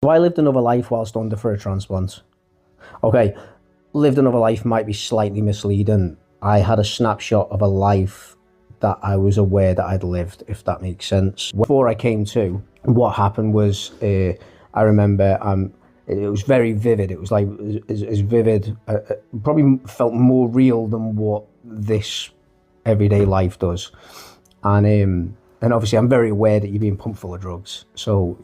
So I lived another life whilst under for a transplant. Okay, lived another life might be slightly misleading. I had a snapshot of a life that I was aware that I'd lived, if that makes sense. Before I came to, what happened was, I remember it was very vivid. It was like as vivid, probably felt more real than what this everyday life does. And obviously I'm very aware that you're being pumped full of drugs. So,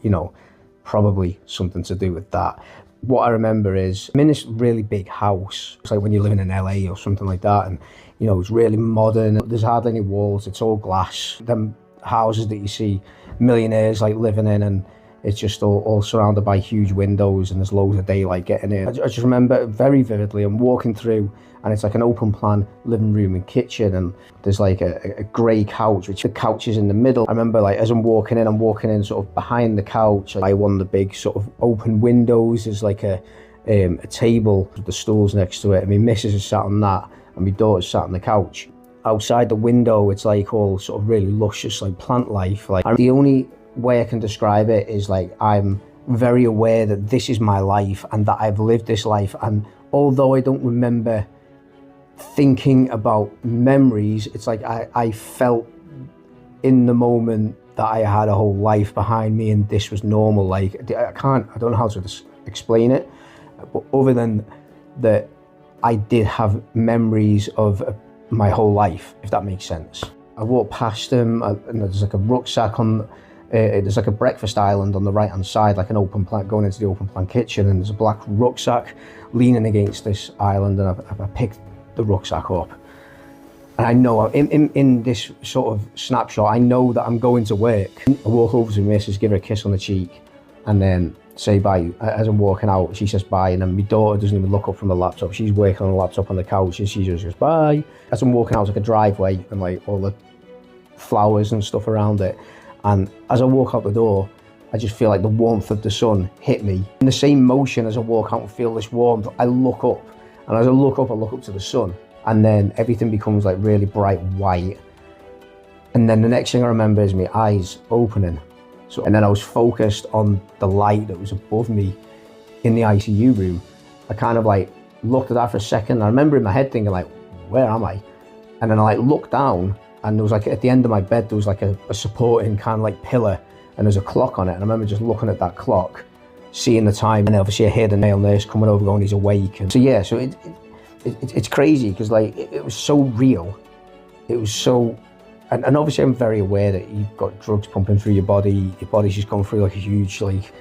probably something to do with that. What I remember is I'm in this really big house. It's like when you're living in LA or something like that. And, it's really modern. There's hardly any walls. It's all glass. Them houses that you see millionaires like living in, and it's just all surrounded by huge windows, and there's loads of daylight getting in. I just remember very vividly, I'm walking through and it's like an open plan living room and kitchen, and there's like a grey couch, which the couch is in the middle. I remember like as I'm walking in sort of behind the couch, by one of the big sort of open windows, there's like a table with the stools next to it, and my missus is sat on that and my daughter's sat on the couch. Outside the window, it's like all sort of really luscious, like plant life. Like the only way I can describe it is like I'm very aware that this is my life and that I've lived this life, and although I don't remember thinking about memories, it's like I felt in the moment that I had a whole life behind me and this was normal. Like I don't know how to explain it, but other than that, I did have memories of my whole life, if that makes sense. I walked past him and there's like a rucksack on, there's like a breakfast island on the right hand side, like an open plan going into the open plan kitchen, and there's a black rucksack leaning against this island, and I picked the rucksack up. And I know in this sort of snapshot, I know that I'm going to work. I walk over to my missus, give her a kiss on the cheek, and then say bye. As I'm walking out, she says bye, and then my daughter doesn't even look up from the laptop. She's working on the laptop on the couch, and she just goes bye. As I'm walking out, it's like a driveway and like all the flowers and stuff around it. And as I walk out the door, I just feel like the warmth of the sun hit me. In the same motion as I walk out and feel this warmth, I look up. And as I look up to the sun. And then everything becomes like really bright white. And then the next thing I remember is my eyes opening. And then I was focused on the light that was above me in the ICU room. I kind of like looked at that for a second. I remember in my head thinking like, where am I? And then I like looked down, and there was like at the end of my bed, there was like a supporting kind of like pillar, and there's a clock on it. And I remember just looking at that clock, seeing the time, and obviously I heard the male nurse coming over going, he's awake. And so yeah, so it's crazy because like it was so real. It was so, and obviously I'm very aware that you've got drugs pumping through your body. Your body's just going through like a huge like